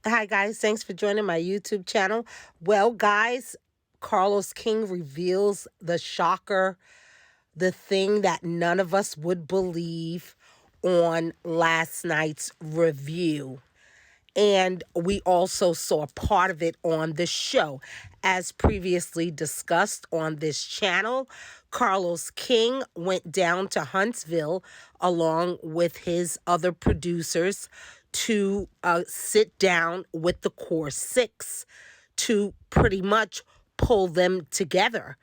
Hi, guys. Thanks for joining my YouTube channel. Well, guys, Carlos King reveals the shocker, the thing that none of us would believe on last night's review. And we also saw part of it on the show. As previously discussed on this channel, Carlos King went down to Huntsville along with his other producers to sit down with the Core Six to pretty much pull them together,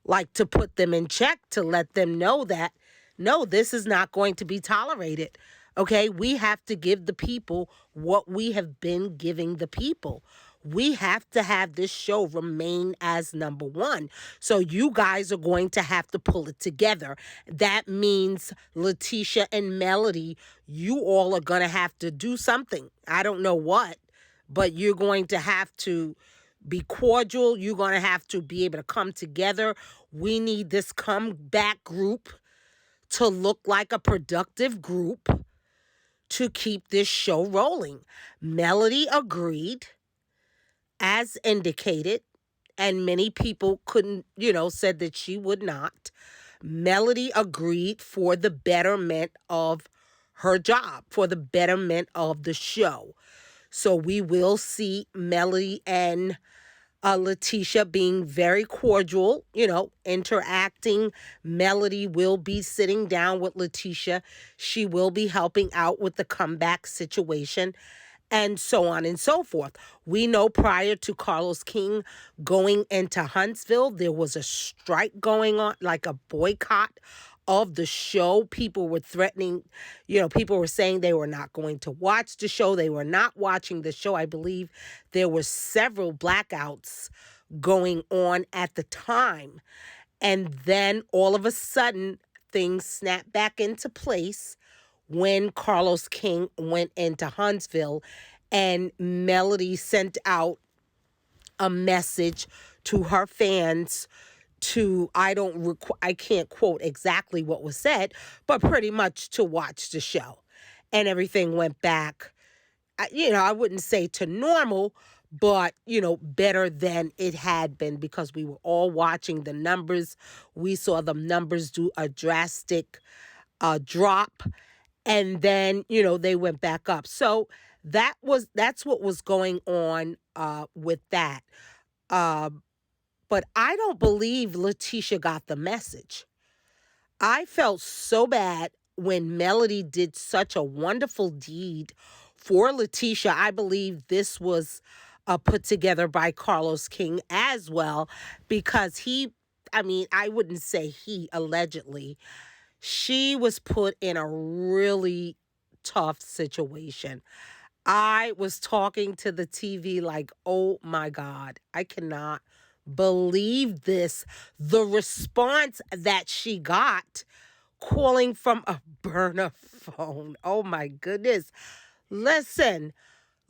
like to put them in check, to let them know that no, this is not going to be tolerated. Okay, we have to give the people what we have been giving the people. We have to have this show remain as number one. So you guys are going to have to pull it together. That means Latisha and Melody, you all are going to have to do something. I don't know what, but you're going to have to be cordial. You're going to have to be able to come together. We need this comeback group to look like a productive group to keep this show rolling. Melody agreed, as indicated, and many people couldn't, said that she would not. Melody agreed for the betterment of her job, for the betterment of the show. So we will see Melody and Latisha being very cordial, interacting. Melody will be sitting down with Latisha. She will be helping out with the comeback situation, and so on and so forth. We know prior to Carlos King going into Huntsville, there was a strike going on, like a boycott of the show. People were threatening, people were saying they were not going to watch the show. They were not watching the show. I believe there were several blackouts going on at the time. And then all of a sudden, things snapped back into place when Carlos King went into Huntsville, and Melody sent out a message to her fans to, I can't quote exactly what was said, but pretty much to watch the show. And everything went back, I wouldn't say to normal, but, better than it had been, because we were all watching the numbers. We saw the numbers do a drastic drop, and then, they went back up. So that's what was going on with that. Uh, but I don't believe Latisha got the message. I felt so bad when Melody did such a wonderful deed for Latisha. I believe this was put together by Carlos King as well, because I wouldn't say he, allegedly, she was put in a really tough situation. I was talking to the TV like, oh my God, I cannot believe this. The response that she got calling from a burner phone. Oh my goodness. Listen,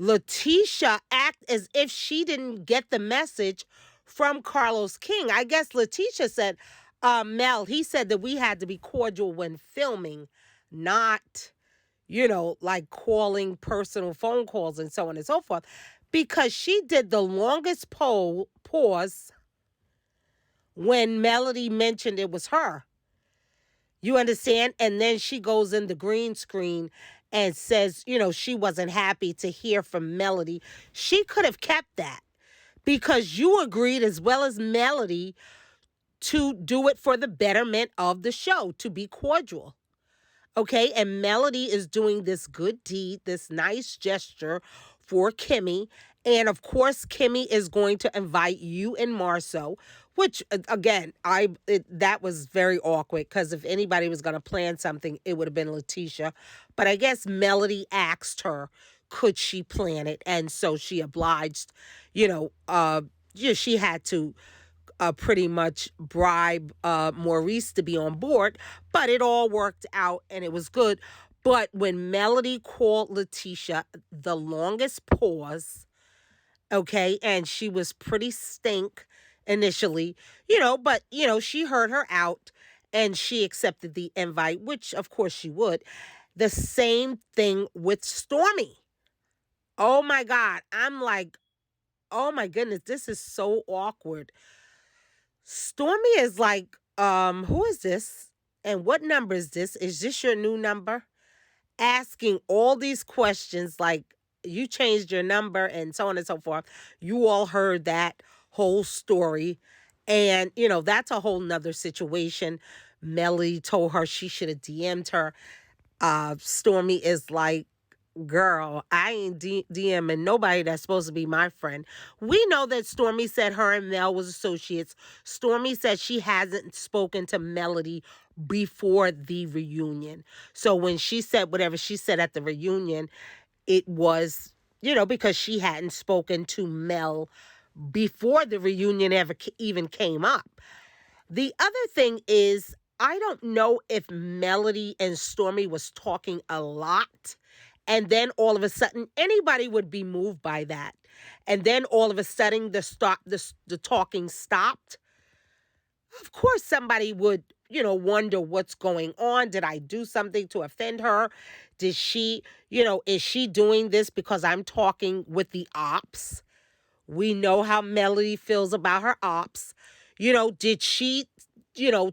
Latisha act as if she didn't get the message from Carlos King. I guess Latisha said, Mel, he said that we had to be cordial when filming, not, like calling personal phone calls and so on and so forth, because she did the longest pause when Melody mentioned it was her. You understand? And then she goes in the green screen and says, she wasn't happy to hear from Melody. She could have kept that, because you agreed, as well as Melody, to do it for the betterment of the show, to be cordial. Okay, and Melody is doing this good deed, this nice gesture for Kimmy. And of course, Kimmy is going to invite you and Marceau, which again, that was very awkward, because if anybody was going to plan something, it would have been Latisha. But I guess Melody asked her, could she plan it? And so she obliged, she had to pretty much bribe Maurice to be on board, but it all worked out and it was good. But when Melody called Latisha, the longest pause, okay, and she was pretty stink initially, but, she heard her out and she accepted the invite, which of course she would. The same thing with Stormy. Oh my God. I'm like, oh my goodness, this is so awkward. Stormy is like, who is this? And what number is this? Is this your new number? Asking all these questions like you changed your number and so on and so forth. You all heard that whole story. And, that's a whole nother situation. Melly told her she should have DM'd her. Stormy is like, girl, I ain't DMing nobody that's supposed to be my friend. We know that Stormy said her and Mel was associates. Stormy said she hasn't spoken to Melody before the reunion. So when she said whatever she said at the reunion, it was, because she hadn't spoken to Mel before the reunion ever even came up. The other thing is, I don't know if Melody and Stormy was talking a lot, and then all of a sudden anybody would be moved by that, and then all of a sudden the talking stopped. Of course, somebody would wonder what's going on. Did I do something to offend her? Did she, is she doing this because I'm talking with the ops? We know how Melody feels about her ops. Did she,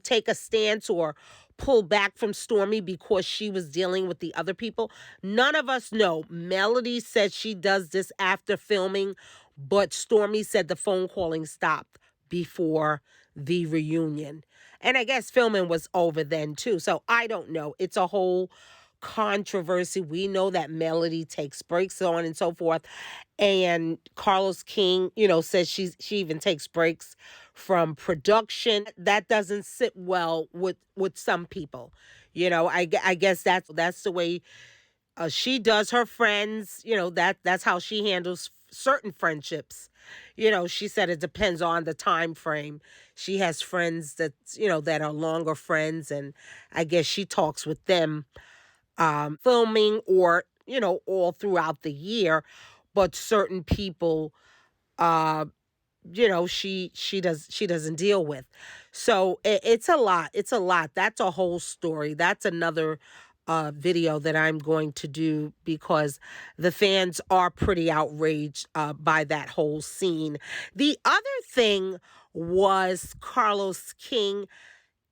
take a stance or pull back from Stormy because she was dealing with the other people? None of us know. Melody said she does this after filming, but Stormy said the phone calling stopped before the reunion. And I guess filming was over then too. So I don't know. It's a whole controversy. We know that Melody takes breaks, so on and so forth. And Carlos King, says she even takes breaks from production. That doesn't sit well with some people. I guess that's the way she does her friends. That's how she handles certain friendships. She said it depends on the time frame. She has friends that are longer friends, and I guess she talks with them filming or all throughout the year. But certain people, uh, she doesn't deal with. So it's a lot. It's a lot. That's a whole story. That's another video that I'm going to do, because the fans are pretty outraged by that whole scene. The other thing was Carlos King.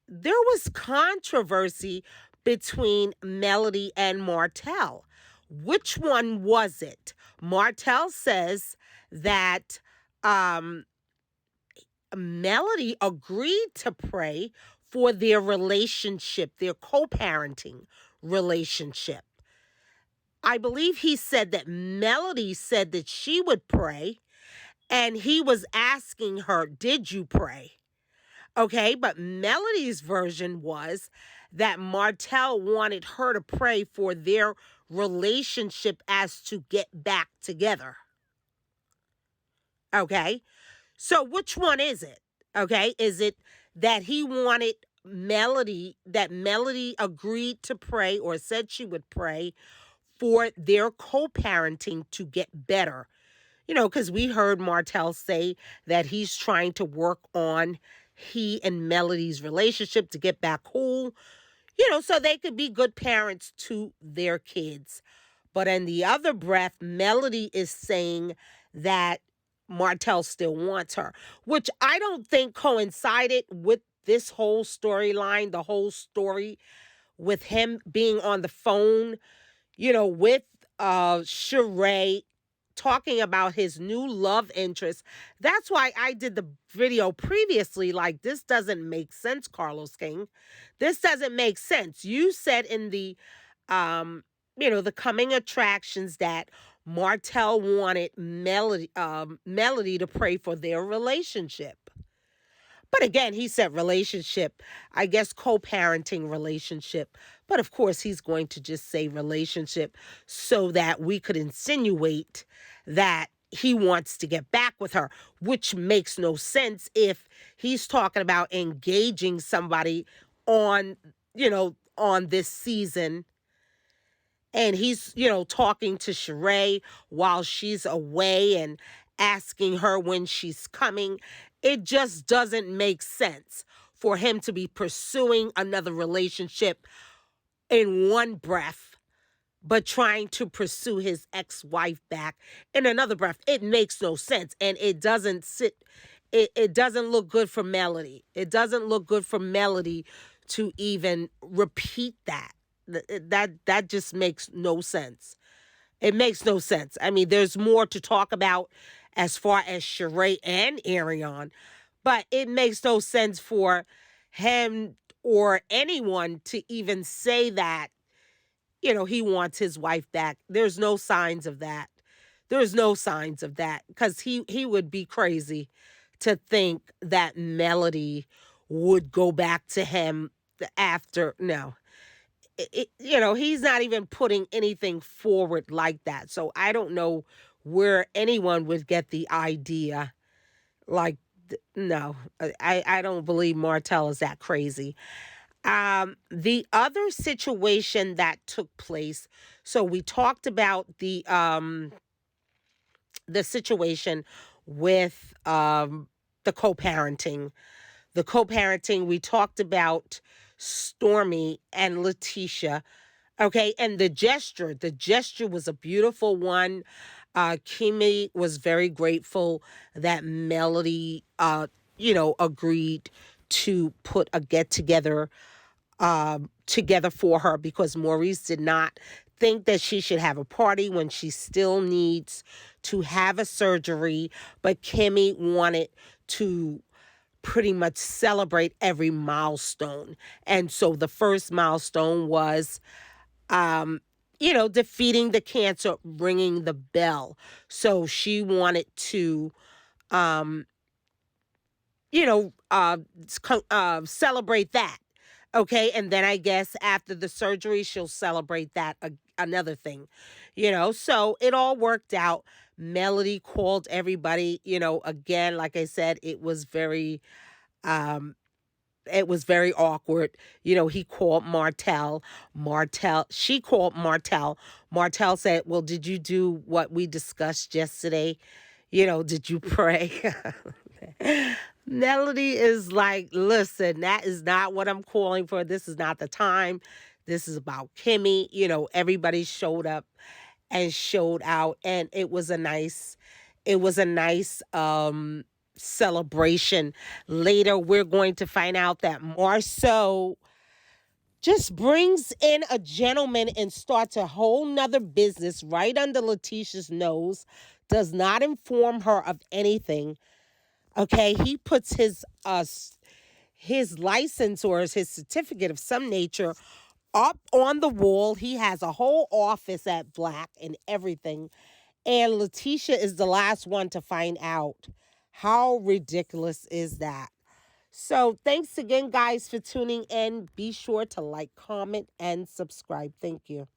There was controversy between Melody and Martell. Which one was it? Martell says that um, Melody agreed to pray for their relationship, their co-parenting relationship. I believe he said that Melody said that she would pray, and he was asking her, did you pray? Okay, but Melody's version was that Martell wanted her to pray for their relationship as to get back together. Okay, so which one is it? Okay, is it that he wanted that Melody agreed to pray or said she would pray for their co-parenting to get better? Because we heard Martell say that he's trying to work on he and Melody's relationship to get back cool, so they could be good parents to their kids. But in the other breath, Melody is saying that Martell still wants her, which I don't think coincided with this whole storyline, the whole story with him being on the phone, with Shari, talking about his new love interest. That's why I did the video previously. Like, this doesn't make sense, Carlos King. This doesn't make sense. You said in the coming attractions that Martell wanted Melody to pray for their relationship. But again, he said relationship, I guess co-parenting relationship. But of course, he's going to just say relationship so that we could insinuate that he wants to get back with her, which makes no sense if he's talking about engaging somebody on this season. And he's, talking to Shari while she's away and asking her when she's coming. It just doesn't make sense for him to be pursuing another relationship in one breath, but trying to pursue his ex-wife back in another breath. It makes no sense. And it doesn't it doesn't look good for Melody. It doesn't look good for Melody to even repeat that. That just makes no sense. It makes no sense. I mean, there's more to talk about as far as Shari and Arion, but it makes no sense for him or anyone to even say that, he wants his wife back. There's no signs of that. There's no signs of that because he would be crazy to think that Melody would go back to him after. No, he's not even putting anything forward like that. So I don't know where anyone would get the idea. Like, no, I don't believe Martell is that crazy. The other situation that took place, so we talked about the situation with the co-parenting. The co-parenting, we talked about Stormy and Latisha. Okay, and the gesture was a beautiful one. Kimmy was very grateful that Melody, agreed to put a get together together for her because Maurice did not think that she should have a party when she still needs to have a surgery. But Kimmy wanted to pretty much celebrate every milestone. And so the first milestone was, defeating the cancer, ringing the bell. So she wanted to, celebrate that. Okay. And then I guess after the surgery, she'll celebrate that another thing, so it all worked out. Melody called everybody, again, like I said, it was very awkward. He called Martell. She called Martell. Martell said, well, did you do what we discussed yesterday? Did you pray? Melody is like, listen, that is not what I'm calling for. This is not the time. This is about Kimmy. Everybody showed up and showed out. And it was a nice celebration. Later, we're going to find out that Marceau just brings in a gentleman and starts a whole nother business right under Latisha's nose, does not inform her of anything. Okay, he puts his license or his certificate of some nature up on the wall. He has a whole office at Black and everything. And Latisha is the last one to find out. How ridiculous is that? So thanks again, guys, for tuning in. Be sure to like, comment, and subscribe. Thank you.